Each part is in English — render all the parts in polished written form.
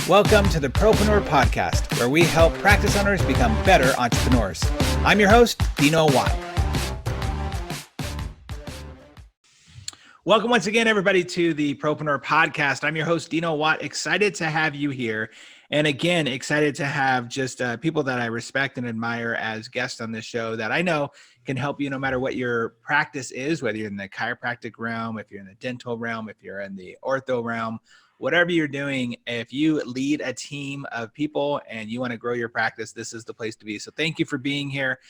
Welcome to the Propreneur Podcast, where we help practice owners become better entrepreneurs. I'm your host, Dino Watt. Welcome once again, everybody, to the Propreneur Podcast. I'm your host, Dino Watt. Excited to have you here. And again, excited to have just people that I respect and admire as guests on this show that I know can help you no matter what your practice is, whether you're in the chiropractic realm, if you're in the dental realm, if you're in the ortho realm, whatever you're doing. If you lead a team of people and you want to grow your practice, this is the place to be. So thank you for being here.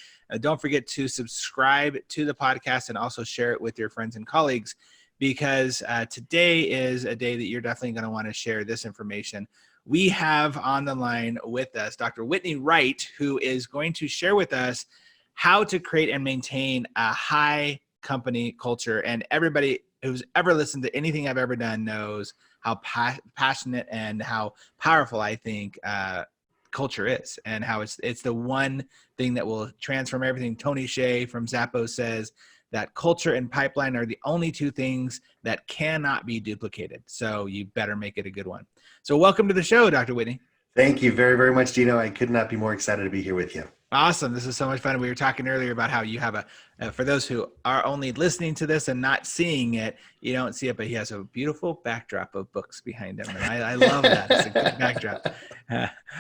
Don't forget to subscribe to the podcast and also share it with your friends and colleagues, because today is a day that you're definitely going to want to share this information. We have on the line with us Dr. Whitney Wright, who is going to share with us how to create and maintain a high company culture. And everybody who's ever listened to anything I've ever done knows how passionate and how powerful I think culture is, and how it's the one thing that will transform everything. Tony Hsieh from Zappos says that culture and pipeline are the only two things that cannot be duplicated. So you better make it a good one. So welcome to the show, Dr. Whitney. Thank you very, very much, Dino. I could not be more excited to be here with you. Awesome. This is so much fun. We were talking earlier about how you have for those who are only listening to this and not seeing it, you don't see it, but he has a beautiful backdrop of books behind him. And I love that. It's a good backdrop.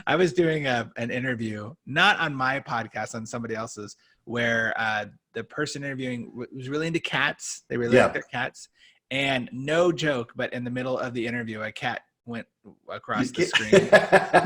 I was doing an interview, not on my podcast, on somebody else's, where the person interviewing was really into cats. They really like their cats. And no joke, but in the middle of the interview, a cat went across the screen in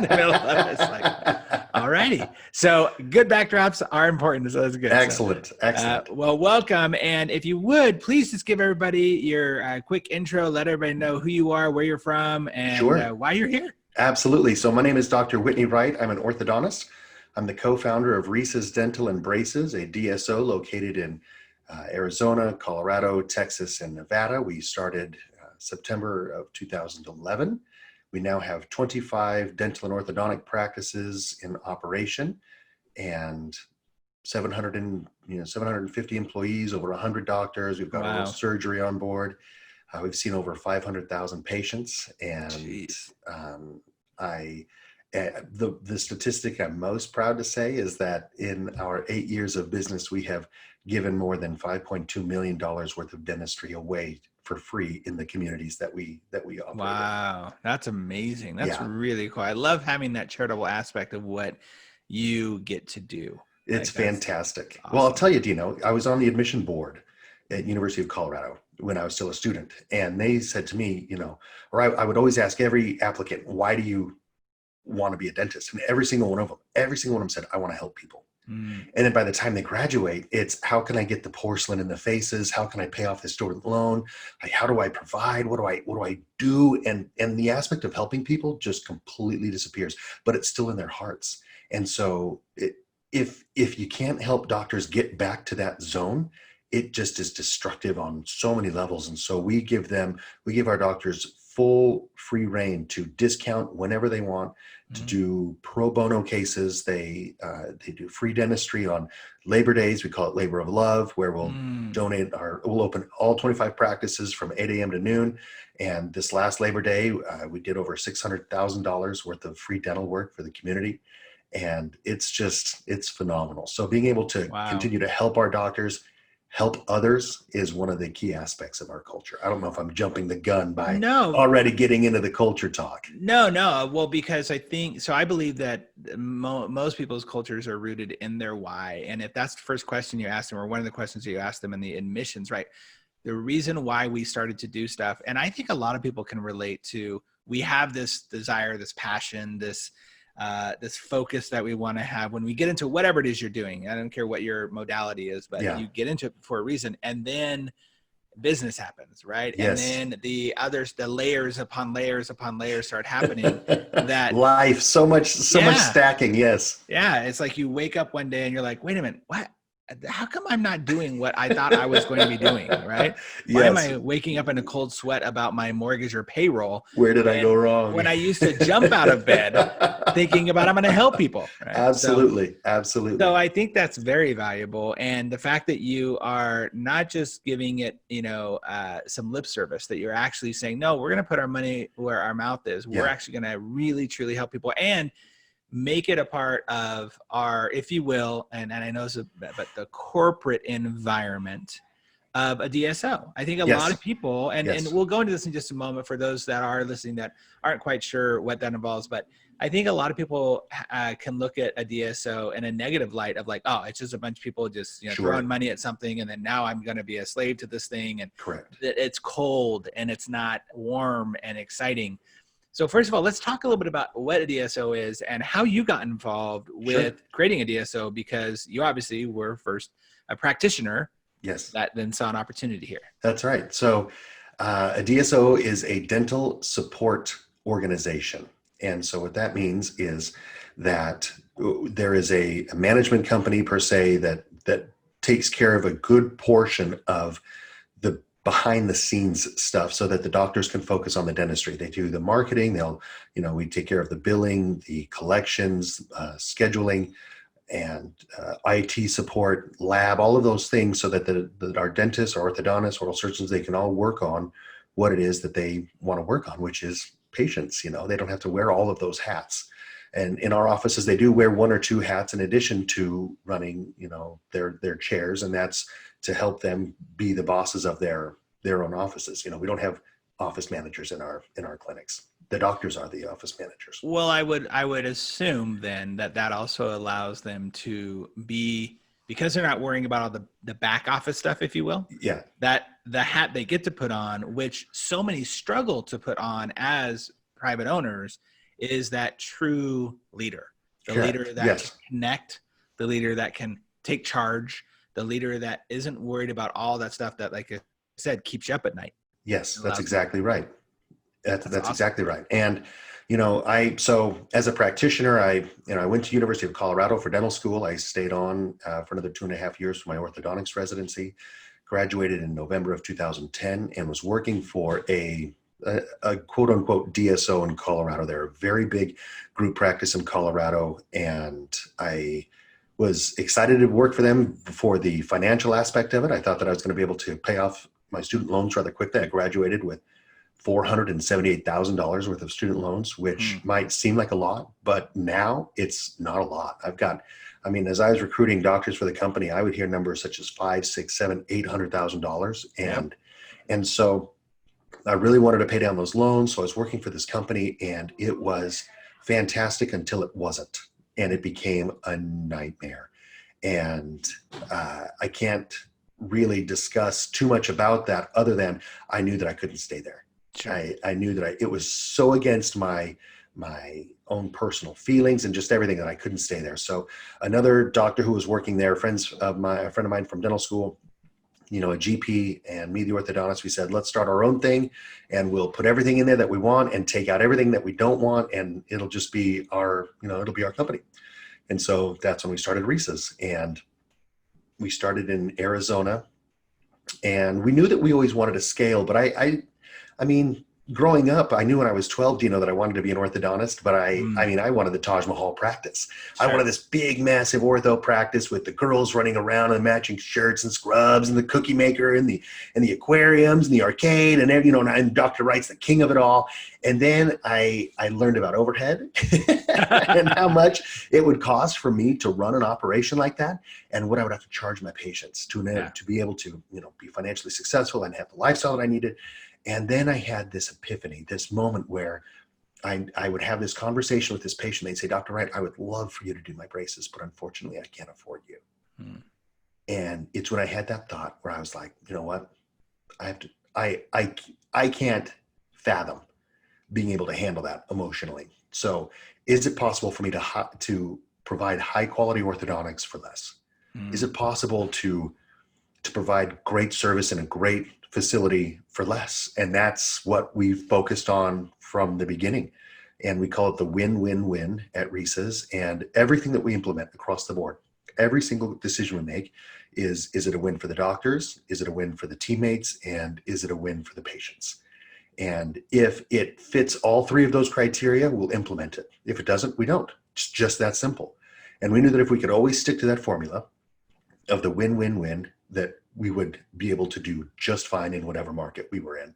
the middle of it. It's like, all righty. So good backdrops are important. So that's good. Excellent. Excellent. Well, welcome. And if you would, please just give everybody your quick intro, let everybody know who you are, where you're from, and why you're here. Absolutely. So my name is Dr. Whitney Wright. I'm an orthodontist. I'm the co-founder of Reese's Dental and Braces, a DSO located in Arizona, Colorado, Texas, and Nevada. We started September of 2011. We now have 25 dental and orthodontic practices in operation, and 750 employees, over 100 doctors. We've got oral surgery on board. We've seen over 500,000 patients, and the statistic I'm most proud to say is that in our 8 years of business, we have given more than $5.2 million worth of dentistry away for free in the communities that we operate. Wow, that's amazing. That's really cool. I love having that charitable aspect of what you get to do. It's fantastic. Awesome. Well, I'll tell you, Dino, I was on the admission board at University of Colorado when I was still a student, and they said to me, I would always ask every applicant, why do you want to be a dentist? And every single one of them said, I want to help people. And then by the time they graduate, it's how can I get the porcelain in the faces? How can I pay off this student loan? Like, how do I provide? What do I do? And the aspect of helping people just completely disappears, but it's still in their hearts. And so if you can't help doctors get back to that zone, it just is destructive on so many levels. And so we give our doctors full free reign to discount whenever they want, to do pro bono cases. They do free dentistry on Labor Days. We call it Labor of Love, where we'll we'll open all 25 practices from 8 a.m. to noon. And this last Labor Day, we did over $600,000 worth of free dental work for the community. And it's phenomenal. So being able to continue to help our doctors help others is one of the key aspects of our culture. I don't know if I'm jumping the gun by already getting into the culture talk. No. Well, because I believe that most people's cultures are rooted in their why. And if that's the first question you ask them, or one of the questions that you ask them in the admissions, right? The reason why we started to do stuff, and I think a lot of people can relate to, we have this desire, this passion, this focus that we want to have when we get into whatever it is you're doing. I don't care what your modality is, but you get into it for a reason. And then business happens, right? Yes. And then the layers upon layers upon layers start happening. That life, so much stacking. Yes. Yeah. It's like you wake up one day and you're like, wait a minute, what? How come I'm not doing what I thought I was going to be doing, right? Why am I waking up in a cold sweat about my mortgage or payroll? Where did I go wrong? When I used to jump out of bed thinking about I'm going to help people. Right? Absolutely. Absolutely. So I think that's very valuable. And the fact that you are not just giving it, some lip service, that you're actually saying, no, we're going to put our money where our mouth is. We're actually going to really, truly help people and make it a part of our, if you will, and I know but the corporate environment of a DSO. I think a lot of people, and we'll go into this in just a moment for those that are listening that aren't quite sure what that involves, but I think a lot of people can look at a DSO in a negative light of like, oh, it's just a bunch of people just throwing money at something, and then now I'm going to be a slave to this thing, and that it's cold and it's not warm and exciting. So first of all, let's talk a little bit about what a DSO is and how you got involved with creating a DSO, because you obviously were first a practitioner. Yes. That then saw an opportunity here. That's right. So a DSO is a dental support organization. And so what that means is that there is a management company per se that takes care of a good portion of the behind the scenes stuff so that the doctors can focus on the dentistry. They do the marketing, we take care of the billing, the collections, scheduling, and IT support, lab, all of those things, so that our dentists, our orthodontists, oral surgeons, they can all work on what it is that they want to work on, which is patients. They don't have to wear all of those hats. And in our offices, they do wear one or two hats in addition to running, their chairs, and that's to help them be the bosses of their own offices. We don't have office managers in our clinics. The doctors are the office managers. Well, I would assume then that also allows them to be, because they're not worrying about all the back office stuff, if you will. Yeah. That the hat they get to put on, which so many struggle to put on as private owners, is that true leader. The leader that can connect, the leader that can take charge, the leader that isn't worried about all that stuff that, like I said, keeps you up at night. Yes, that's exactly right. That's awesome. Exactly right. And, so as a practitioner, I went to University of Colorado for dental school. I stayed on for another 2.5 years for my orthodontics residency, graduated in November of 2010, and was working for a quote unquote DSO in Colorado. They're a very big group practice in Colorado. And I was excited to work for them for the financial aspect of it. I thought that I was going to be able to pay off my student loans rather quickly. I graduated with $478,000 worth of student loans, which might seem like a lot, but now it's not a lot. As I was recruiting doctors for the company, I would hear numbers such as $500,000, $600,000, $700,000, $800,000. And so I really wanted to pay down those loans. So I was working for this company, and it was fantastic until it wasn't. And it became a nightmare. And I can't really discuss too much about that other than I knew that I couldn't stay there. Sure. I knew that it was so against my own personal feelings and just everything that I couldn't stay there. So another doctor who was working there, a friend of mine from dental school, a GP, and me, the orthodontist, we said, let's start our own thing, and we'll put everything in there that we want and take out everything that we don't want. And it'll just be it'll be our company. And so that's when we started Reese's, and we started in Arizona, and we knew that we always wanted to scale, but I growing up, I knew when I was 12, that I wanted to be an orthodontist, but I wanted the Taj Mahal practice. Sure. I wanted this big, massive ortho practice with the girls running around in matching shirts and scrubs, and the cookie maker, and the aquariums and the arcade, and and Dr. Wright's the king of it all. And then I learned about overhead and how much it would cost for me to run an operation like that, and what I would have to charge my patients to be able to, be financially successful and have the lifestyle that I needed. And then I had this epiphany, this moment where I would have this conversation with this patient. They'd say, Dr. Wright, I would love for you to do my braces, but unfortunately I can't afford you. And it's when I had that thought where I was like, you know what? I can't fathom being able to handle that emotionally. So is it possible for me to provide high quality orthodontics for less? Is it possible to provide great service in a great facility for less? And that's what we've focused on from the beginning. And we call it the win-win-win at Reese's. And everything that we implement across the board, every single decision we make is it a win for the doctors? Is it a win for the teammates? And is it a win for the patients? And if it fits all three of those criteria, we'll implement it. If it doesn't, we don't. It's just that simple. And we knew that if we could always stick to that formula of the win-win-win, that we would be able to do just fine in whatever market we were in.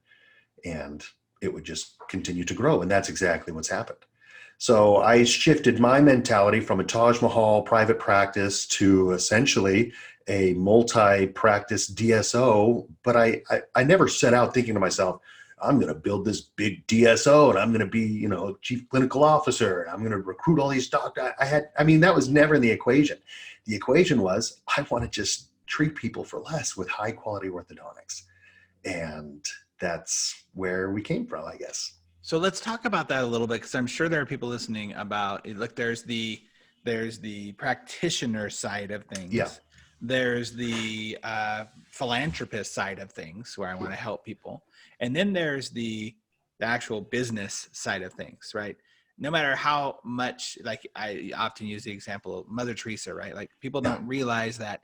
And it would just continue to grow. And that's exactly what's happened. So I shifted my mentality from a Taj Mahal private practice to essentially a multi-practice DSO. But I never set out thinking to myself, I'm going to build this big DSO and I'm going to be, chief clinical officer. And I'm going to recruit all these doctors. That was never in the equation. The equation was, I want to just treat people for less with high quality orthodontics. And that's where we came from, I guess. So let's talk about that a little bit, because I'm sure there are people listening about it. Look, there's the practitioner side of things. Yeah. There's the philanthropist side of things where I want to help people. And then there's the actual business side of things, right? No matter how much, like I often use the example of Mother Teresa, right? Like people don't realize that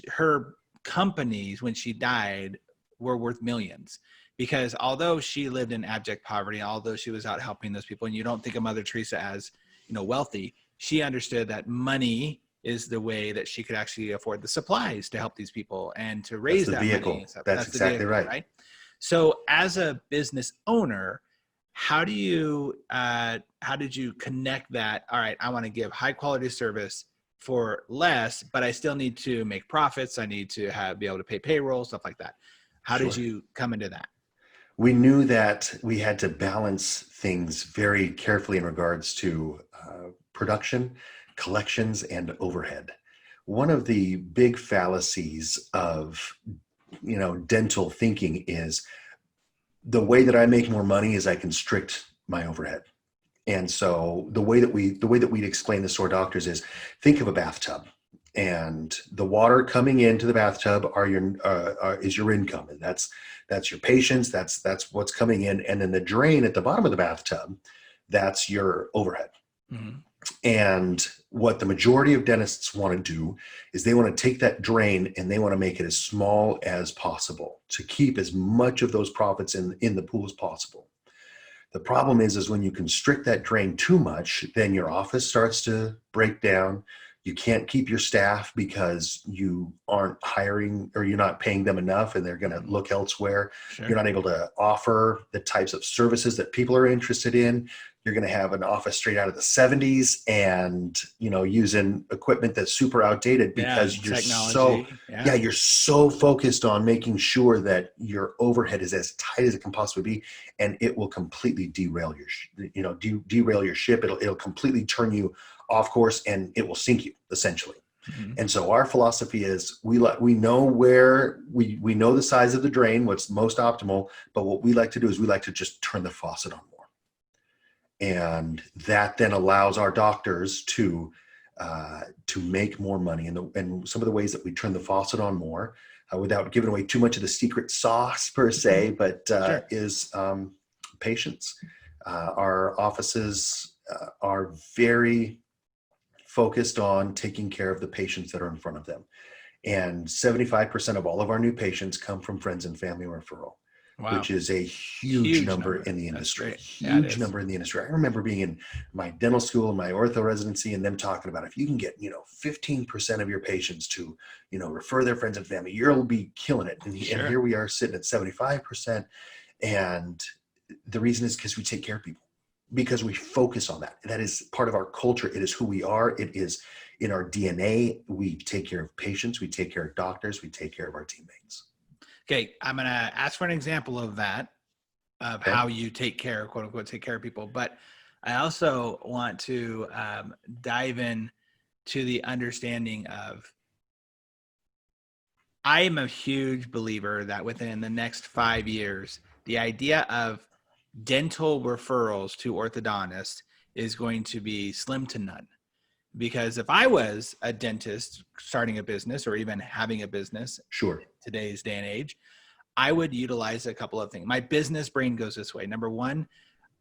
her companies, when she died, were worth millions. Because although she lived in abject poverty, although she was out helping those people, and you don't think of Mother Teresa as, wealthy, she understood that money is the way that she could actually afford the supplies to help these people and to raise that money. That's exactly right. So as a business owner, how did you connect that? All right, I want to give high quality service for less, but I still need to make profits. I need to be able to pay payroll, stuff like that. How did you come into that? We knew that we had to balance things very carefully in regards to production, collections, and overhead. One of the big fallacies of, dental thinking is the way that I make more money is I constrict my overhead. And so the way that we'd explain this to our doctors is, think of a bathtub. And the water coming into the bathtub is your income, and that's your patients. That's what's coming in, and then the drain at the bottom of the bathtub, that's your overhead. Mm-hmm. And what the majority of dentists want to do is they want to take that drain and they want to make it as small as possible to keep as much of those profits in the pool as possible. The problem is when you constrict that drain too much, then your office starts to break down. You can't keep your staff because you aren't hiring or you're not paying them enough and they're going to look elsewhere. Sure. You're not able to offer the types of services that people are interested in. You're going to have an office straight out of the 70s and, using equipment that's super outdated because you're so focused on making sure that your overhead is as tight as it can possibly be. And it will completely derail your ship. It'll completely turn you off course and it will sink you essentially. Mm-hmm. And so our philosophy is we know where we know the size of the drain, what's most optimal, but what we like to do is we like to just turn the faucet on more. And that then allows our doctors to make more money. And some of the ways that we turn the faucet on more without giving away too much of the secret sauce per se, but is patience. Our offices are very focused on taking care of the patients that are in front of them. And 75% of all of our new patients come from friends and family referral, which is a huge number in the industry. Huge number in the industry. I remember being in my dental school and my ortho residency and them talking about if you can get, 15% of your patients to, refer their friends and family, you'll be killing it. And here we are sitting at 75%. And the reason is because we take care of people. Because we focus on that. That is part of our culture. It is who we are. It is in our DNA. We take care of patients. We take care of doctors. We take care of our teammates. Okay. I'm going to ask for an example of that, of how you take care, quote unquote, take care of people. But I also want to dive in to the understanding of, I am a huge believer that within the next 5 years, the idea of dental referrals to orthodontists is going to be slim to none. Because if I was a dentist starting a business or even having a business in today's day and age, I would utilize a couple of things. My business brain goes this way. Number one,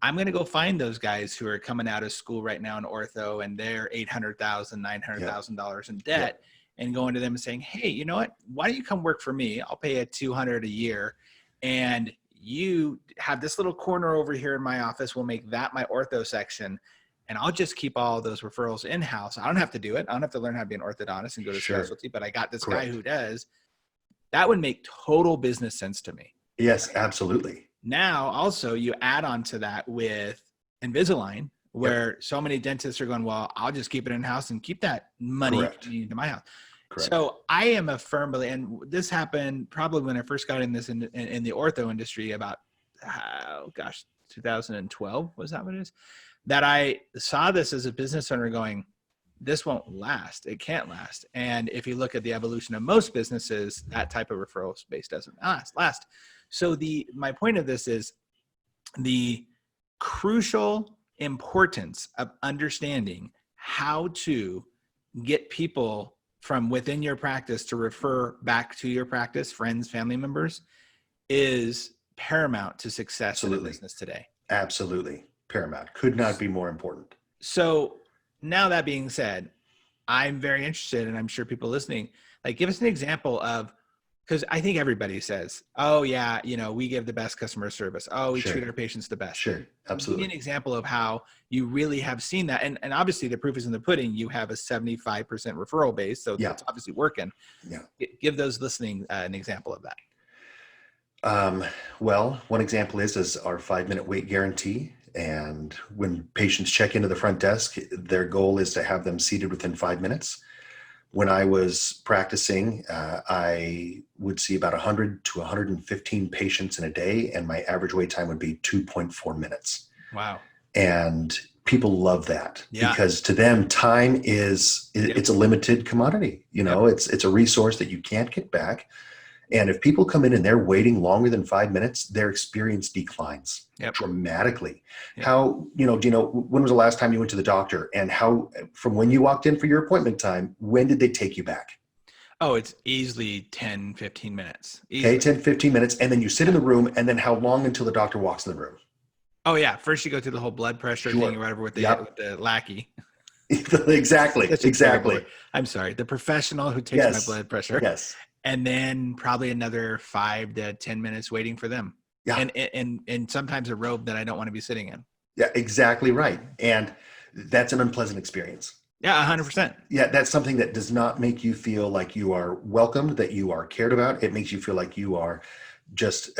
I'm going to go find those guys who are coming out of school right now in ortho and they're $800,000, $900,000 in debt and going to them and saying, hey, you know what? Why don't you come work for me? I'll pay you $200 a year and you have this little corner over here in my office. We'll make that my ortho section. And I'll just keep all those referrals in-house. I don't have to do it. I don't have to learn how to be an orthodontist and go to specialty, but I got this guy who does. That would make total business sense to me. Yes, absolutely. Now, also, you add on to that with Invisalign, where so many dentists are going, well, I'll just keep it in-house and keep that money to my house. Correct. So I am a firm believer, and this happened probably when I first got in this in the ortho industry about, 2012, was that what it is? That I saw this as a business owner going, this won't last. It can't last. And if you look at the evolution of most businesses, that type of referral space doesn't last. So my point of this is the crucial importance of understanding how to get people from within your practice to refer back to your practice, friends, family members, is paramount to success in a business today. Absolutely. Paramount. Could not be more important. So now that being said, I'm very interested, and I'm sure people listening, like, give us an example of, because I think everybody says, oh yeah, we give the best customer service. Oh, we treat our patients the best. Sure. Absolutely. Give me an example of how you really have seen that. And obviously the proof is in the pudding. You have a 75% referral base. So that's obviously working. Yeah. Give those listening an example of that. Well, one example is our 5-minute wait guarantee. And when patients check into the front desk, their goal is to have them seated within 5 minutes. When I was practicing, I would see about 100 to 115 patients in a day, and my average wait time would be 2.4 minutes. Wow. And people love that because to them, time is, it's a limited commodity. It's a resource that you can't get back. And if people come in and they're waiting longer than 5 minutes, their experience declines dramatically. How, when was the last time you went to the doctor, and how, from when you walked in for your appointment time, when did they take you back? Oh, it's easily 10, 15 minutes. Easily. Okay, 10, 15 minutes. And then you sit in the room, and then how long until the doctor walks in the room? Oh yeah. First you go through the whole blood pressure thing or whatever with the lackey. Exactly. I'm sorry. The professional who takes my blood pressure. Yes. And then probably another 5 to 10 minutes waiting for them. Yeah. And sometimes a robe that I don't want to be sitting in. Yeah, exactly right. And that's an unpleasant experience. Yeah, 100%. Yeah, that's something that does not make you feel like you are welcomed, that you are cared about. It makes you feel like you are just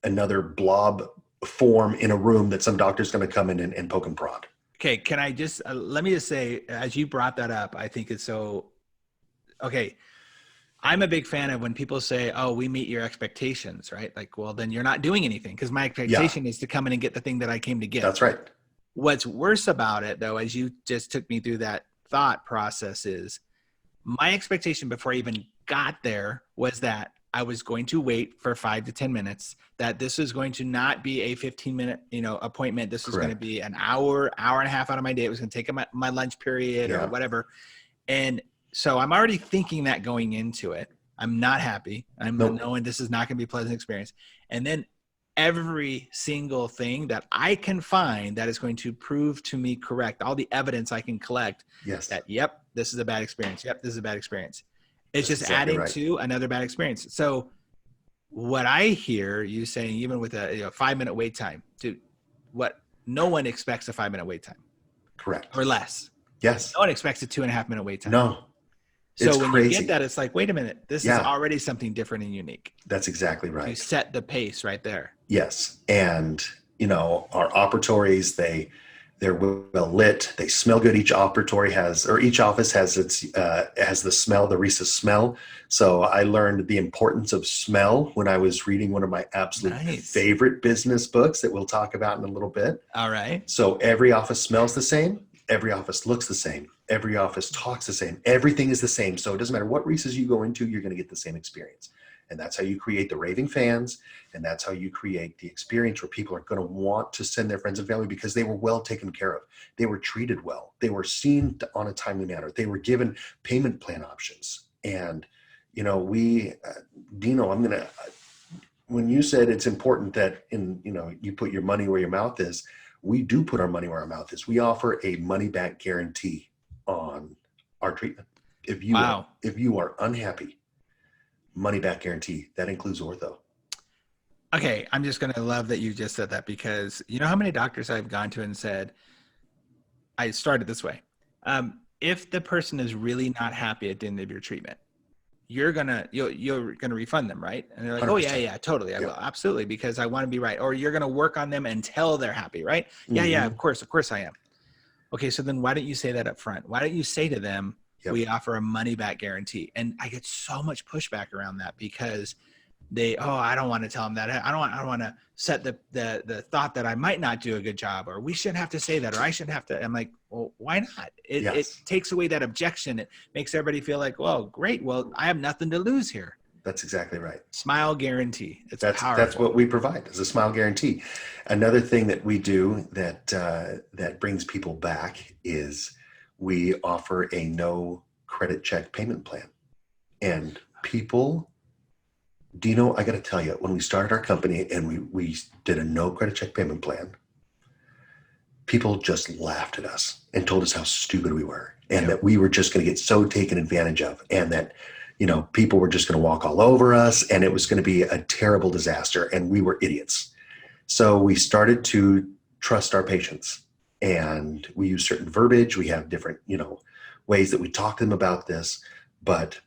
another blob form in a room that some doctor's going to come in and poke and prod. Okay, can I just, let me just say, as you brought that up, I think it's so, okay. I'm a big fan of when people say, oh, we meet your expectations, right? Like, well, then you're not doing anything, because my expectation is to come in and get the thing that I came to get. That's right. What's worse about it, though, as you just took me through that thought process, is my expectation before I even got there was that I was going to wait for 5 to 10 minutes, that this was going to not be a 15-minute, appointment. This was going to be an hour and a half out of my day. It was going to take my lunch period or whatever. And so I'm already thinking that going into it. I'm not happy. I'm knowing this is not going to be a pleasant experience. And then every single thing that I can find that is going to prove to me correct, all the evidence I can collect that, this is a bad experience. Yep, this is a bad experience. It's just exactly adding to another bad experience. So what I hear you saying, even with a 5-minute wait time, no one expects a 5-minute wait time. Correct. Or less. Yes. No one expects a 2.5-minute wait time. No. So when you get that, it's like, wait a minute, this is already something different and unique. That's exactly right. You set the pace right there. Yes. And, our operatories, they're well lit. They smell good. Each office has has the smell, the Reese's smell. So I learned the importance of smell when I was reading one of my absolute favorite business books that we'll talk about in a little bit. All right. So every office smells the same. Every office looks the same. Every office talks the same. Everything is the same. So it doesn't matter what Reese's you go into, you're going to get the same experience. And that's how you create the raving fans. And that's how you create the experience where people are going to want to send their friends and family because they were well taken care of. They were treated well. They were seen on a timely manner. They were given payment plan options. And, Dino, when you said it's important that you put your money where your mouth is, we do put our money where our mouth is. We offer a money back guarantee on our treatment. If you are unhappy, money back guarantee. That includes ortho. Okay, I'm just going to love that you just said that, because you know how many doctors I've gone to and said, I started this way. If the person is really not happy at the end of your treatment, you're gonna refund them, right? And they're like, oh yeah, 100%. yeah, totally, I Yeah. will, absolutely, because I want to be right. Or you're gonna work on them until they're happy, right? Yeah, yeah, Hmm. of course I am. Okay, so then why don't you say that up front? Why don't you say to them, Yep. we offer a money back guarantee? And I get so much pushback around that, because I don't want to tell them that. I don't want to set the thought that I might not do a good job, or we shouldn't have to say that, or I shouldn't have to. I'm like, well, why not? It Yes. takes away that objection. It makes everybody feel like, well, great. Well, I have nothing to lose here. That's exactly right. Smile guarantee. It's That's powerful. what we provide as a smile guarantee. Another thing that we do that brings people back is we offer a no credit check payment plan. And people, Dino, I got to tell you, when we started our company and we did a no credit check payment plan, people just laughed at us and told us how stupid we were, and Yep. that we were just going to get so taken advantage of, and that, people were just going to walk all over us, and it was going to be a terrible disaster, and we were idiots. So we started to trust our patients, and we use certain verbiage. We have different, ways that we talk to them about this. But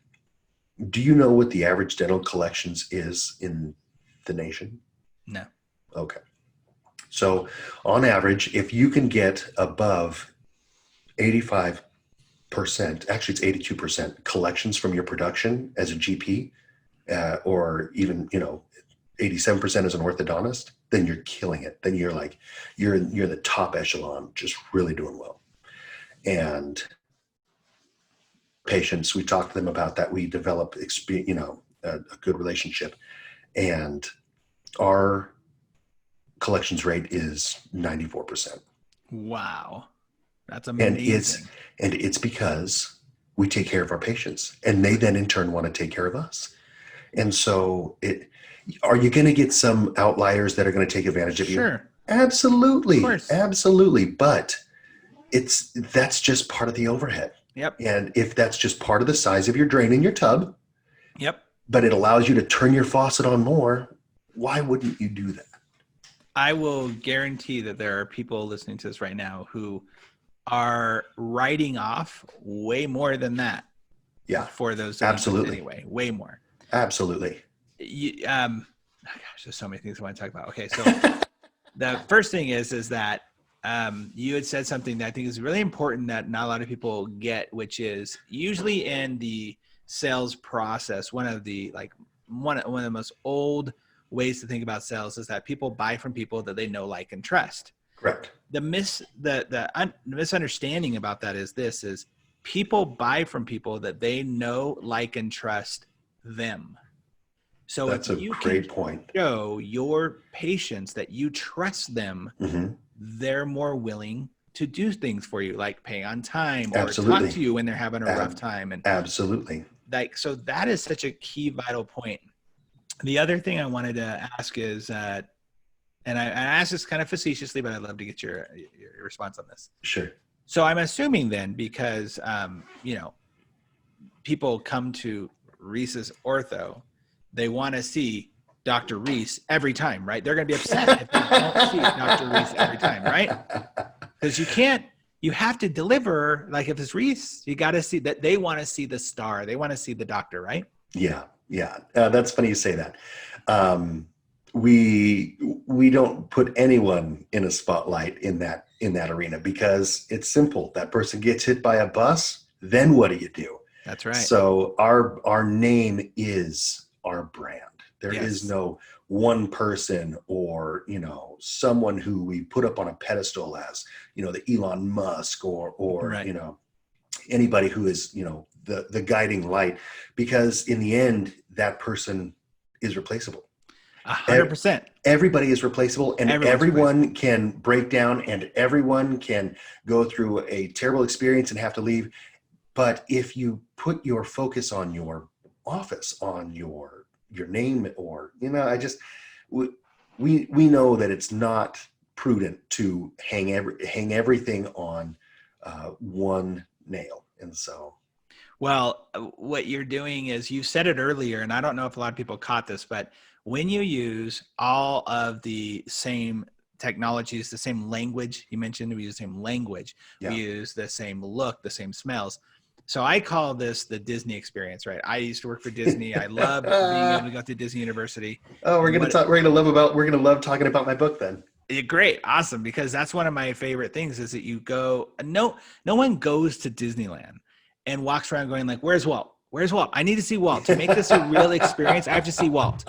do you know what the average dental collections is in the nation? No. Okay. So on average, if you can get above 85%, actually it's 82% collections from your production as a GP, or even, 87% as an orthodontist, then you're killing it. Then you're like, you're the top echelon, just really doing well. And patients, we talk to them about that. We develop a good relationship, and our collections rate is 94%. Wow. That's And it's amazing. because we take care of our patients, and they then in turn want to take care of us. And so are you going to get some outliers that are going to take advantage of you? Sure. Of Absolutely. course. Absolutely. But that's just part of the overhead. Yep. And if that's just part of the size of your drain in your tub, Yep. but it allows you to turn your faucet on more, why wouldn't you do that? I will guarantee that there are people listening to this right now who are writing off way more than that. Yeah, For those absolutely. anyway, way more. Absolutely. Oh gosh, there's so many things I want to talk about. Okay, so the first thing is that you had said something that I think is really important that not a lot of people get, which is usually in the sales process, one of the most old ways to think about sales is that people buy from people that they know, like, and trust. Correct. The misunderstanding about that is people buy from people that they know, like, and trust them. So That's if a you great can point. show your patients that you trust them, Mm-hmm. they're more willing to do things for you, like pay on time or Absolutely. talk to you when they're having a rough time. And Absolutely. so that is such a key, vital point. The other thing I wanted to ask is, and I asked this kind of facetiously, but I'd love to get your response on this. Sure. So I'm assuming then, because, people come to Reese's Ortho, they want to see Dr. Reese every time, right? They're going to be upset if they don't see Dr. Reese every time, right? Because you have to deliver. Like, if it's Reese, you got to see that. They want to see the star. They want to see the doctor, right? Yeah. Yeah. That's funny you say that. We don't put anyone in a spotlight in that arena, because it's simple. That person gets hit by a bus, then what do you do? That's right. So our name is our brand. There is no one person or, someone who we put up on a pedestal as, the Elon Musk or Right. Anybody who is, the guiding light, because in the end, that person is replaceable. 100%. Everybody is replaceable, and everyone replaceable. can break down, and everyone can go through a terrible experience and have to leave. But if you put your focus on your office, on your name, or, we know that it's not prudent to hang everything on one nail. And so, well, what you're doing is, you said it earlier, and I don't know if a lot of people caught this, but when you use all of the same technologies, the same language you mentioned, we use the same language, we use the same look, the same smells. So I call this the Disney experience, right? I used to work for Disney. I loved being able to go to Disney University. Oh, we're gonna love talking about my book then. Great, awesome, because that's one of my favorite things is that you go. No one goes to Disneyland and walks around going like, "Where's Walt? Where's Walt? I need to see Walt to make this a real experience. I have to see Walt."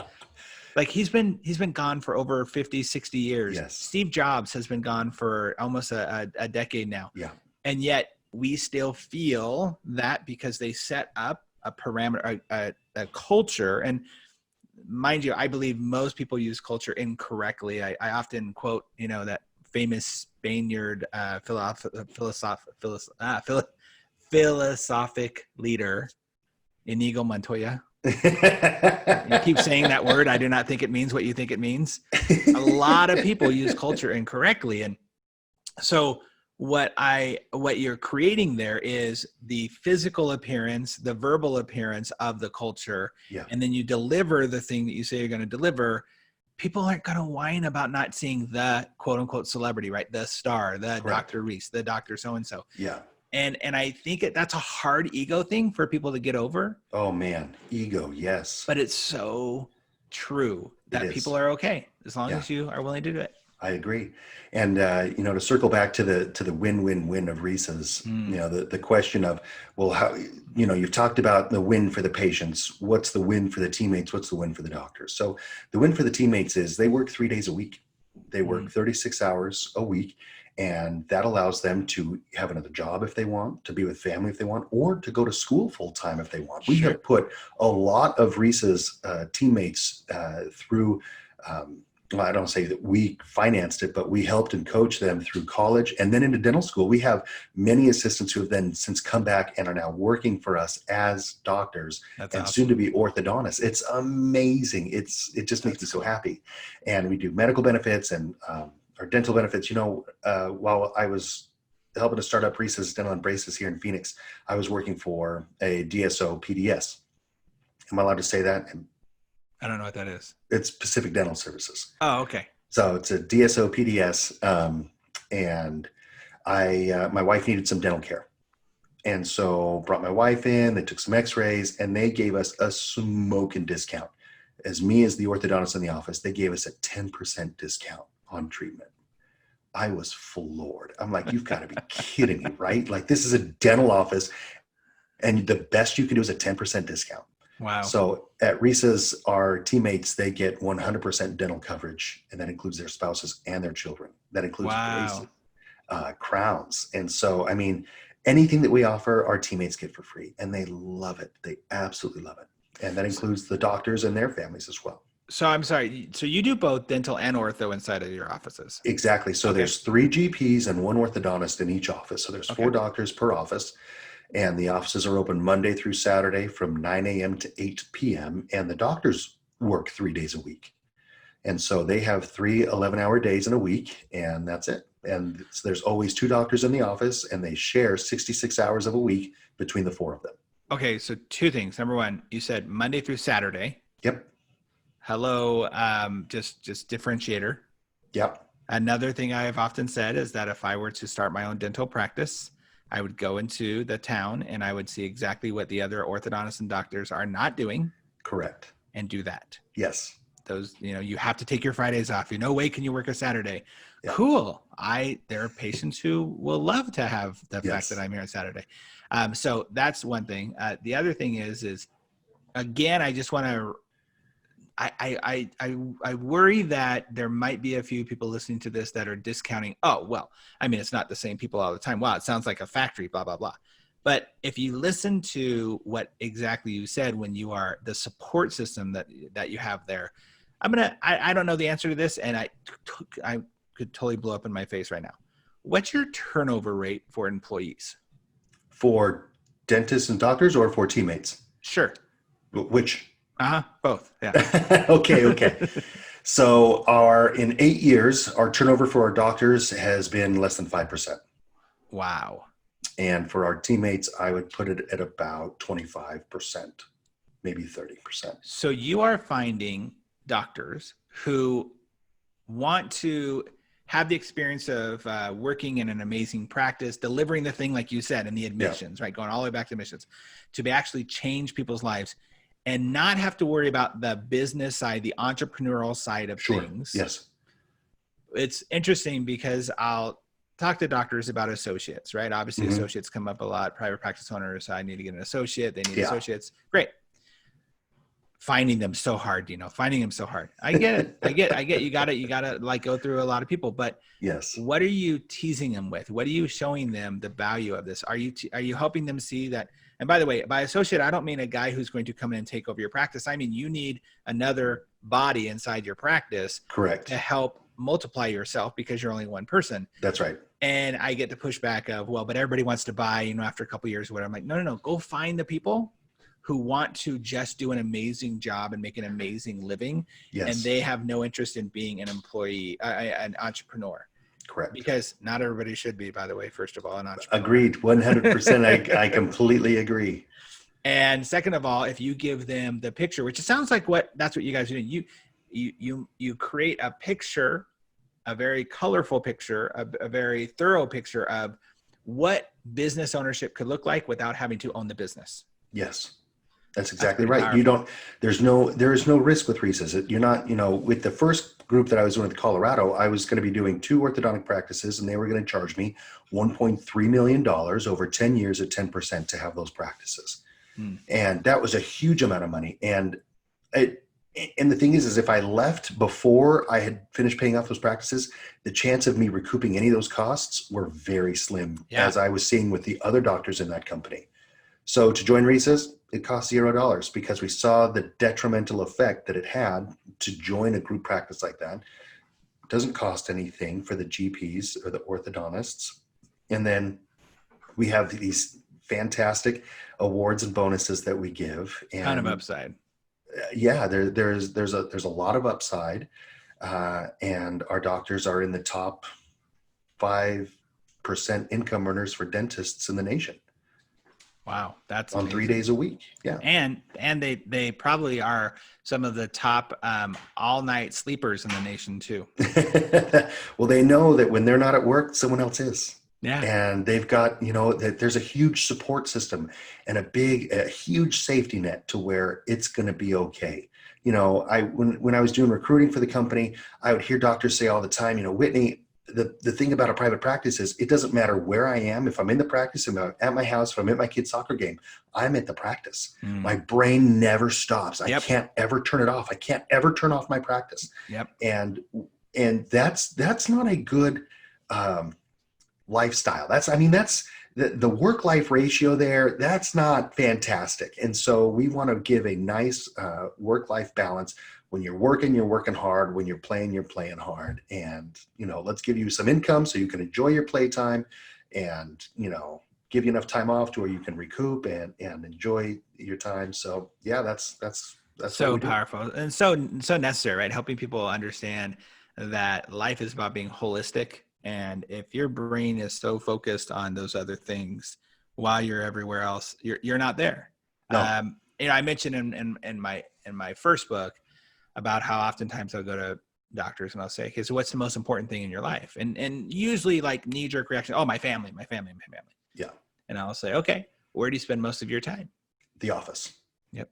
Like he's been gone for over 50, 60 years. Yes. Steve Jobs has been gone for almost a decade now. Yeah. And yet we still feel that because they set up a parameter, a culture. And mind you, I believe most people use culture incorrectly. I often quote, that famous Spaniard philosophic leader, Inigo Montoya. You keep saying that word. I do not think it means what you think it means. A lot of people use culture incorrectly. And so what you're creating there is the physical appearance, the verbal appearance of the culture. Yeah. And then you deliver the thing that you say you're going to deliver. People aren't going to whine about not seeing the quote unquote celebrity, right? The star, the Correct. Dr. Reese, the Dr. So-and-so. Yeah. And I think that's a hard ego thing for people to get over. Oh man, ego, yes. But it's so true that people are okay as long as you are willing to do it. I agree. And to circle back to the win-win-win of Reese's, the question of, well, how, you've talked about the win for the patients. What's the win for the teammates? What's the win for the doctors? So the win for the teammates is they work 3 days a week. They work 36 hours a week. And that allows them to have another job if they want, to be with family if they want, or to go to school full time if they want. We have put a lot of Reese's teammates through, I don't say that we financed it, but we helped and coached them through college and then into dental school. We have many assistants who have then since come back and are now working for us as doctors and soon to be orthodontists. It's amazing. It just makes me so happy. And we do medical benefits and our dental benefits. While I was helping to start up Reese's Dental and Braces here in Phoenix, I was working for a DSO PDS. Am I allowed to say that? I don't know what that is. It's Pacific Dental Services. Oh, okay. So it's a DSO PDS. And my wife needed some dental care. And so brought my wife in, they took some x-rays and they gave us a smoking discount. As me as the orthodontist in the office, they gave us a 10% discount on treatment. I was floored. I'm like, you've got to be kidding me, right? Like this is a dental office and the best you can do is a 10% discount. Wow. So at Reese's, our teammates, they get 100% dental coverage, and that includes their spouses and their children. That includes braces, crowns. And so, I mean, anything that we offer, our teammates get for free, and they love it. They absolutely love it. And that includes the doctors and their families as well. So I'm sorry. So you do both dental and ortho inside of your offices? Exactly. So there's 3 GPs and 1 orthodontist in each office. So there's 4 doctors per office. And the offices are open Monday through Saturday from 9 a.m. to 8 p.m. And the doctors work 3 days a week. And so they have 3 11-hour days in a week, and that's it. And there's always 2 doctors in the office, and they share 66 hours of a week between the 4 of them. Okay, so 2 things. Number 1, you said Monday through Saturday. Yep. Hello, just differentiator. Yep. Another thing I have often said is that if I were to start my own dental practice, I would go into the town and I would see exactly what the other orthodontists and doctors are not doing. Correct. And do that. Yes. Those, you have to take your Fridays off. No way can you work a Saturday. Yeah. Cool. There are patients who will love to have the fact that I'm here on Saturday. So that's one thing. The other thing is again, I just want to, I worry that there might be a few people listening to this that are discounting. Oh, well, I mean, it's not the same people all the time. Wow, it sounds like a factory, blah, blah, blah. But if you listen to what exactly you said when you are the support system that you have there, I don't know the answer to this, and I could totally blow up in my face right now. What's your turnover rate for employees? For dentists and doctors or for teammates? Sure. Which? Both. Yeah. Okay. So in 8 years, our turnover for our doctors has been less than 5%. Wow. And for our teammates, I would put it at about 25%, maybe 30%. So you are finding doctors who want to have the experience of working in an amazing practice, delivering the thing, like you said, in the admissions, right? Going all the way back to admissions, to be actually change people's lives and not have to worry about the business side, the entrepreneurial side of things. Yes. It's interesting because I'll talk to doctors about associates, right? Obviously, associates come up a lot. Private practice owners, I need to get an associate. They need associates. Great. Finding them so hard, finding them so hard. I get it. I get you got to like go through a lot of people, but yes. What are you teasing them with? What are you showing them the value of this? Are you helping them see that? And by the way, by associate, I don't mean a guy who's going to come in and take over your practice. I mean, you need another body inside your practice. Correct. To help multiply yourself because you're only one person. That's right. And I get the pushback of, well, but everybody wants to buy, after a couple of years or whatever. I'm like, no. Go find the people who want to just do an amazing job and make an amazing living. Yes. And they have no interest in being an employee, an entrepreneur. Correct. Because not everybody should be, by the way, first of all, an entrepreneur. Agreed. 100%. I completely agree. And second of all, if you give them the picture, which it sounds like that's what you guys are doing. You create a picture, a very colorful picture, a very thorough picture of what business ownership could look like without having to own the business. Yes. That's exactly right. There is no risk with Reese's. You're not, with the first group that I was doing with Colorado, I was going to be doing 2 orthodontic practices and they were going to charge me $1.3 million over 10 years at 10% to have those practices. And that was a huge amount of money. And the thing is if I left before I had finished paying off those practices, the chance of me recouping any of those costs were very slim, as I was seeing with the other doctors in that company. So to join Reese's, it cost $0 because we saw the detrimental effect that it had to join a group practice like that. It doesn't cost anything for the GPs or the orthodontists. And then we have these fantastic awards and bonuses that we give. And kind of upside. Yeah, there's a lot of upside. And our doctors are in the top 5% income earners for dentists in the nation. Wow, that's on amazing. 3 days a week. Yeah. And they probably are some of the top all-night sleepers in the nation too. Well, they know that when they're not at work, someone else is. Yeah. And they've got, that there's a huge support system and a huge safety net to where it's going to be okay. When I was doing recruiting for the company, I would hear doctors say all the time, Whitney, the thing about a private practice is it doesn't matter where I am. If I'm in the practice, if I'm at my house, if I'm at my kid's soccer game, I'm at the practice. My brain never stops. I can't ever turn it off. I can't ever turn off my practice. Yep. And that's not a good lifestyle. That's the work-life ratio there. That's not fantastic. And so we want to give a nice work-life balance. When you're working hard. When you're playing hard. And, let's give you some income so you can enjoy your playtime and, give you enough time off to where you can recoup and enjoy your time. So yeah, that's so powerful and so necessary, right? Helping people understand that life is about being holistic. And if your brain is so focused on those other things while you're everywhere else, you're not there. No. I mentioned in my first book about how oftentimes I'll go to doctors and I'll say, okay, so what's the most important thing in your life? And usually like knee-jerk reaction, oh, my family. Yeah. And I'll say, okay, where do you spend most of your time? The office. Yep.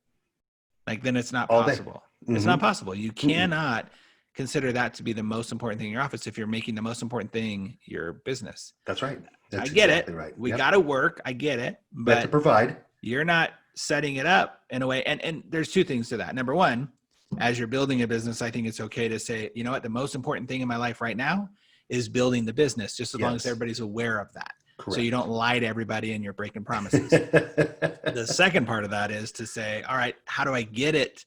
Like then it's not All possible. Mm-hmm. It's not possible. You cannot consider that to be the most important thing in your office if you're making the most important thing your business. That's right. That's I get exactly it. Right. We got to work. I get it. But to provide. You're not setting it up in a way. And there's 2 things to that. Number one, as you're building a business, I think it's okay to say, you know what, the most important thing in my life right now is building the business, just as long as everybody's aware of that. Correct. So you don't lie to everybody and you're breaking promises. The second part of that is to say, all right, how do I get it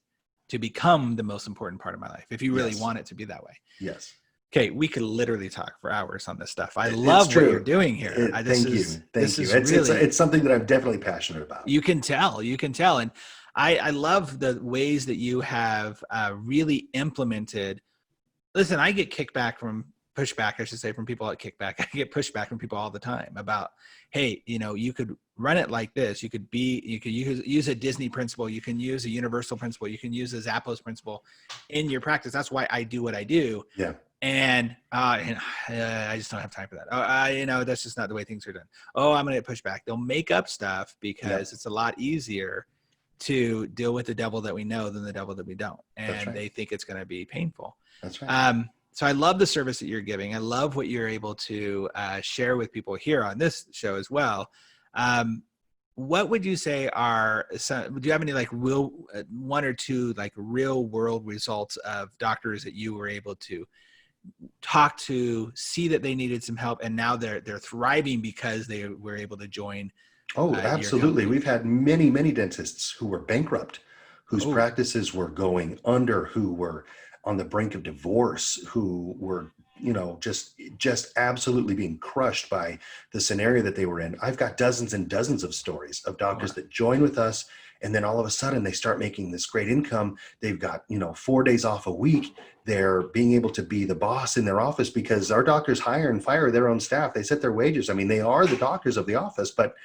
to become the most important part of my life? If you really want it to be that way. Yes. Okay. We could literally talk for hours on this stuff. I love what you're doing here. Thank you. It's something that I'm definitely passionate about. You can tell. And I love the ways that you have really implemented. Listen, I get kickback from pushback, I should say, from people at Kickback. I get pushback from people all the time about, hey, you could run it like this. You could use a Disney principle. You can use a universal principle. You can use a Zappos principle in your practice. That's why I do what I do. Yeah. And I just don't have time for that. That's just not the way things are done. Oh, I'm going to get pushback. They'll make up stuff because it's a lot easier to deal with the devil that we know than the devil that we don't. And they think it's going to be painful. That's right. So I love the service that you're giving. I love what you're able to share with people here on this show as well. What would you say do you have any like one or two like real world results of doctors that you were able to talk to, see that they needed some help, and now they're thriving because they were able to join? Oh, absolutely. We've had many, many dentists who were bankrupt, whose practices were going under, who were on the brink of divorce, who were, just absolutely being crushed by the scenario that they were in. I've got dozens and dozens of stories of doctors that join with us, and then all of a sudden they start making this great income. They've got, 4 days off a week. They're being able to be the boss in their office because our doctors hire and fire their own staff. They set their wages. I mean, they are the doctors of the office, but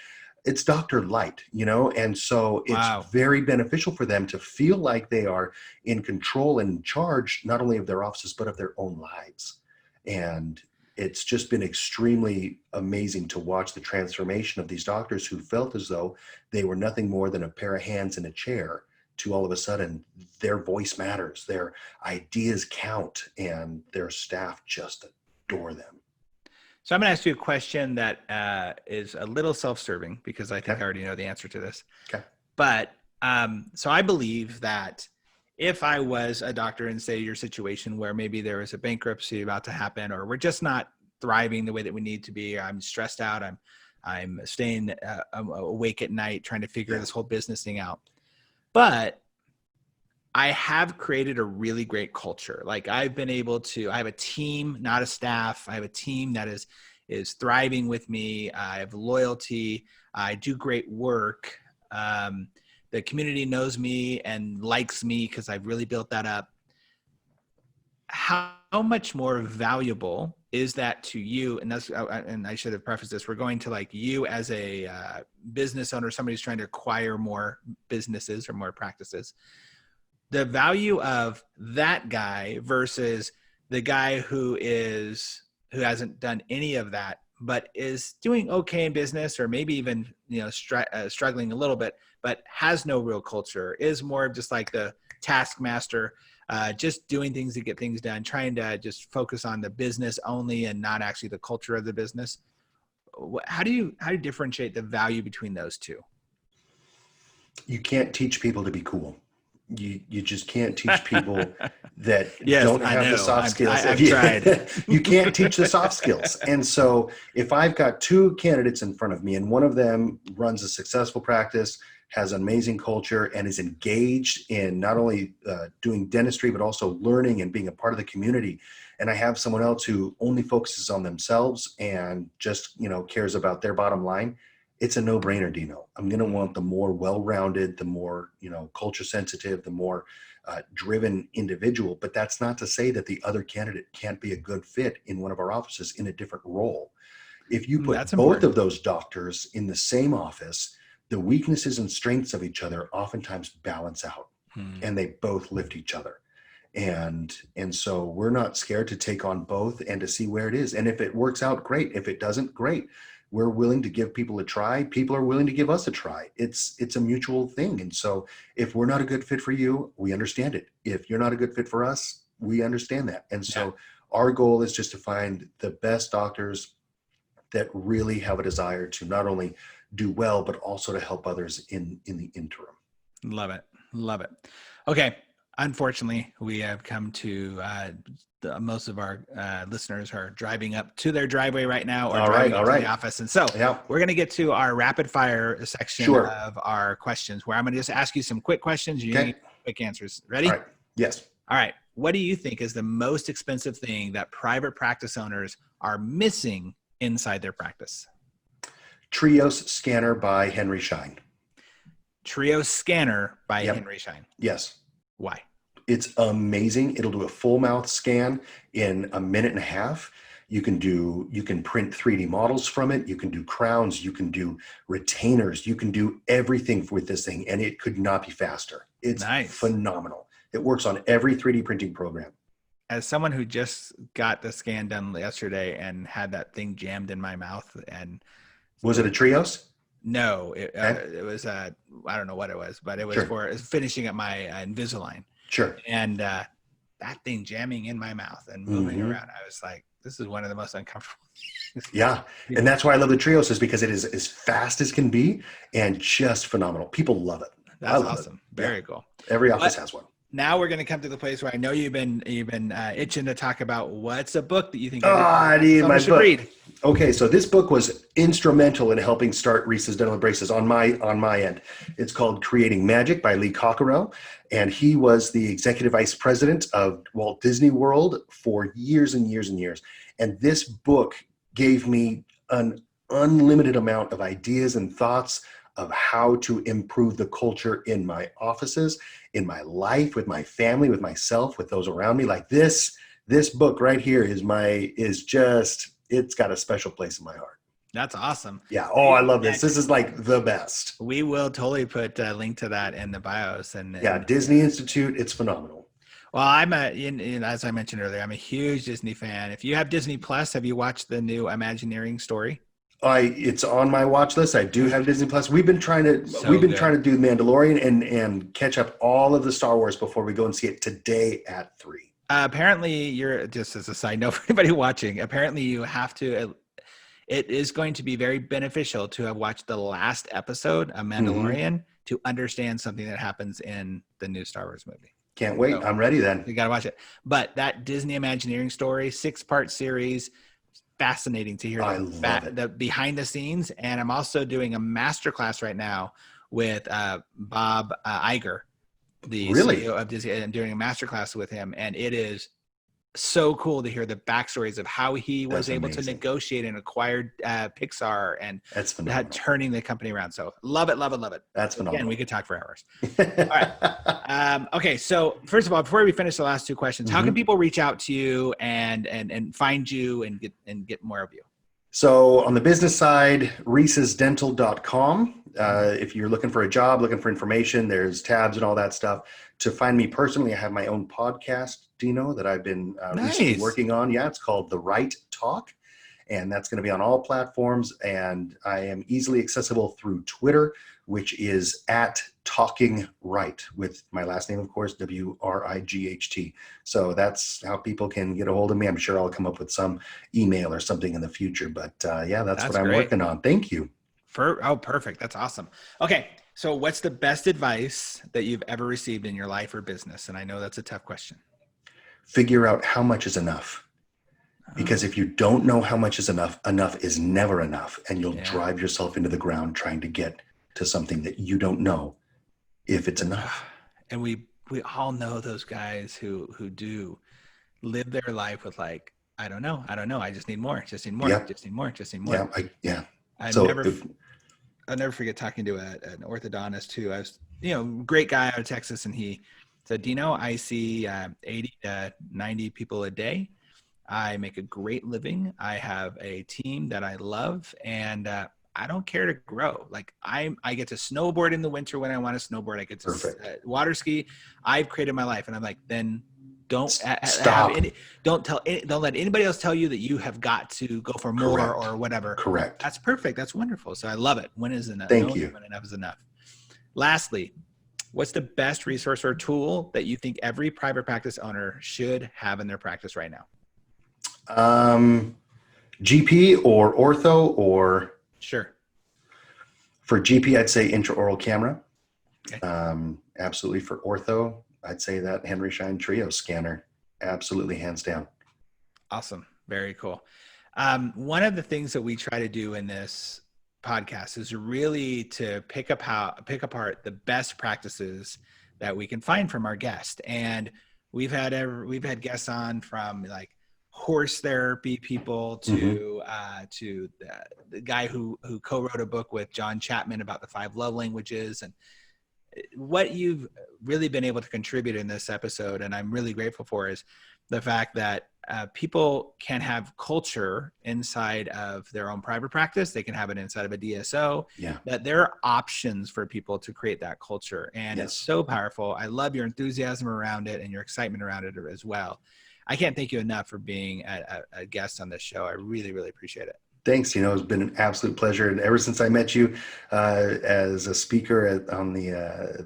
it's doctor light, and so it's very beneficial for them to feel like they are in control and in charge, not only of their offices, but of their own lives. And it's just been extremely amazing to watch the transformation of these doctors who felt as though they were nothing more than a pair of hands in a chair, to all of a sudden their voice matters, their ideas count, and their staff just adore them. So I'm going to ask you a question that is a little self-serving because I think I already know the answer to this. Okay. But so I believe that if I was a doctor in, say, your situation where maybe there was a bankruptcy about to happen, or we're just not thriving the way that we need to be, I'm stressed out, I'm staying awake at night trying to figure this whole business thing out. But I have created a really great culture. Like I have a team, not a staff. I have a team that is thriving with me. I have loyalty. I do great work. The community knows me and likes me because I've really built that up. How much more valuable is that to you? And I should have prefaced this. We're going to like you as a business owner, somebody who's trying to acquire more businesses or more practices. The value of that guy versus the guy who hasn't done any of that, but is doing okay in business, or maybe even, struggling a little bit, but has no real culture, is more of just like the taskmaster, just doing things to get things done, trying to just focus on the business only and not actually the culture of the business. How do you differentiate the value between those two? You can't teach people to be cool. You just can't teach people that don't have the soft skills. I've tried. You can't teach the soft skills. And so if I've got two candidates in front of me and one of them runs a successful practice, has an amazing culture, and is engaged in not only doing dentistry, but also learning and being a part of the community, and I have someone else who only focuses on themselves and just, cares about their bottom line, it's a no-brainer, Dino. I'm going to want the more well-rounded, the more, culture sensitive, the more driven individual. But that's not to say that the other candidate can't be a good fit in one of our offices in a different role. If you put both of those doctors in the same office, the weaknesses and strengths of each other oftentimes balance out, and they both lift each other. And so we're not scared to take on both and to see where it is. And if it works out, great. If it doesn't, great. We're willing to give people a try. People are willing to give us a try. It's a mutual thing. And so if we're not a good fit for you, we understand it. If you're not a good fit for us, we understand that. And so our goal is just to find the best doctors that really have a desire to not only do well, but also to help others in the interim. Love it. Love it. Okay. Unfortunately, we have come to most of our listeners are driving up to their driveway right now, or driving to the office. And so we're going to get to our rapid fire section of our questions, where I'm going to just ask you some quick questions. You need quick answers. Ready? All right. Yes. All right. What do you think is the most expensive thing that private practice owners are missing inside their practice? Trios scanner by Henry Schein. Trios scanner by Henry Schein. Yes. Why? It's amazing. It'll do a full mouth scan in a minute and a half. You can print 3D models from it. You can do crowns. You can do retainers. You can do everything with this thing, and it could not be faster. It's Nice. phenomenal. It works on every 3D printing program. As someone who just got the scan done yesterday and had that thing jammed in my mouth, and was it a Trios? No, it was I don't know what it was, but it was for finishing up my Invisalign. Sure. And that thing jamming in my mouth and moving around, I was like, this is one of the most uncomfortable things. Yeah. And that's why I love the Trios, is because it is as fast as can be and just phenomenal. People love it. That's awesome. Very cool. Every office has one. Now we're going to come to the place where I know you've been itching to talk about what's a book that you think I need my book. Read. Okay, so this book was instrumental in helping start Reese's Dental Braces on my end. It's called Creating Magic by Lee Cockerell, and he was the executive vice president of Walt Disney World for years and years and years. And this book gave me an unlimited amount of ideas and thoughts of how to improve the culture in my offices, in my life, with my family, with myself, with those around me. Like this book right here it's got a special place in my heart. That's awesome. Yeah. Oh, I love this. This is like the best. We will totally put a link to that in the bios. And Disney Institute. It's phenomenal. Well, I'm as I mentioned earlier, I'm a huge Disney fan. If you have Disney Plus, have you watched the new Imagineering story? It's on my watch list. I do have Disney Plus. We've been trying to do Mandalorian and catch up all of the Star Wars before we go and see it today at 3. Apparently, you're just as a side note for anybody watching. Apparently, you have to. It is going to be very beneficial to have watched the last episode of Mandalorian to understand something that happens in the new Star Wars movie. Can't wait. So, I'm ready then. You got to watch it. But that Disney Imagineering story, 6-part series. Fascinating to hear the behind the scenes. And I'm also doing a masterclass right now with Bob Iger, the CEO of Disney, and doing a masterclass with him. And it is so cool to hear the backstories of how he was able to negotiate and acquire Pixar and turning the company around. So love it. That's phenomenal. Again, we could talk for hours. All right. Okay. So first of all, before we finish the last 2 questions, how can people reach out to you and find you and get more of you? So on the business side, reesesdental.com. If you're looking for a job, looking for information, there's tabs and all that stuff. To find me personally, I have my own podcast, Dino, that I've been recently working on. Yeah, it's called The Right Talk, and that's going to be on all platforms. And I am easily accessible through Twitter, which is at Talking Right, with my last name, of course, WRIGHT. So that's how people can get a hold of me. I'm sure I'll come up with some email or something in the future. But that's what I'm working on. Thank you. Perfect. That's awesome. Okay. So what's the best advice that you've ever received in your life or business? And I know that's a tough question. Figure out how much is enough. Because if you don't know how much is enough is never enough. And you'll drive yourself into the ground trying to get to something that you don't know if it's enough. And we all know those guys who do live their life with like, I don't know. I just need more. Just need more. I'll never forget talking to an orthodontist who I was, great guy out of Texas. And he said, Dino, I see 80 to 90 people a day. I make a great living. I have a team that I love, and I don't care to grow. Like I get to snowboard in the winter when I want to snowboard. I get to water ski. I've created my life. And I'm like, then don't stop. Don't let anybody else tell you that you have got to go for more or whatever. Correct. That's perfect. That's wonderful. So I love it. When is enough? Thank you. When enough is enough. Lastly, what's the best resource or tool that you think every private practice owner should have in their practice right now? GP or ortho or? Sure. For GP, I'd say intraoral camera. Okay. Absolutely. For ortho, I'd say that Henry Schein Trio scanner. Absolutely, hands down. Awesome. Very cool. One of the things that we try to do in this podcast is really to pick apart the best practices that we can find from our guest. And we've had guests on from like horse therapy people to the guy who co-wrote a book with John Chapman about the 5 love languages, and what you've really been able to contribute in this episode, and I'm really grateful for, is the fact that people can have culture inside of their own private practice. They can have it inside of a DSO. Yeah. That there are options for people to create that culture. And it's so powerful. I love your enthusiasm around it and your excitement around it as well. I can't thank you enough for being a guest on this show. I really, really appreciate it. Thanks. It's been an absolute pleasure. And ever since I met you as a speaker on the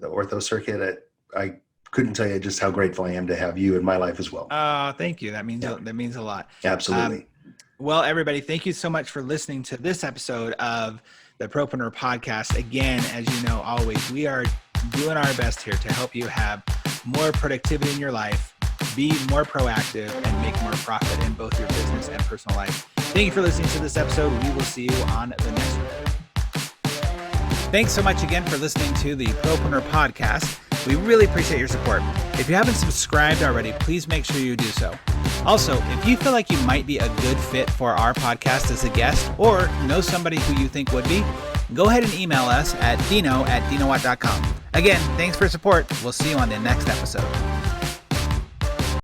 ortho circuit, I couldn't tell you just how grateful I am to have you in my life as well. Thank you. That means a lot. Absolutely. Well, everybody, thank you so much for listening to this episode of the Propreneur Podcast. Again, as you know, always, we are doing our best here to help you have more productivity in your life, be more proactive, and make more profit in both your business and personal life. Thank you for listening to this episode. We will see you on the next one. Thanks so much again for listening to the Propreneur Podcast. We really appreciate your support. If you haven't subscribed already, please make sure you do so. Also, if you feel like you might be a good fit for our podcast as a guest, or know somebody who you think would be, go ahead and email us at dino@dinowatt.com. Again, thanks for your support. We'll see you on the next episode.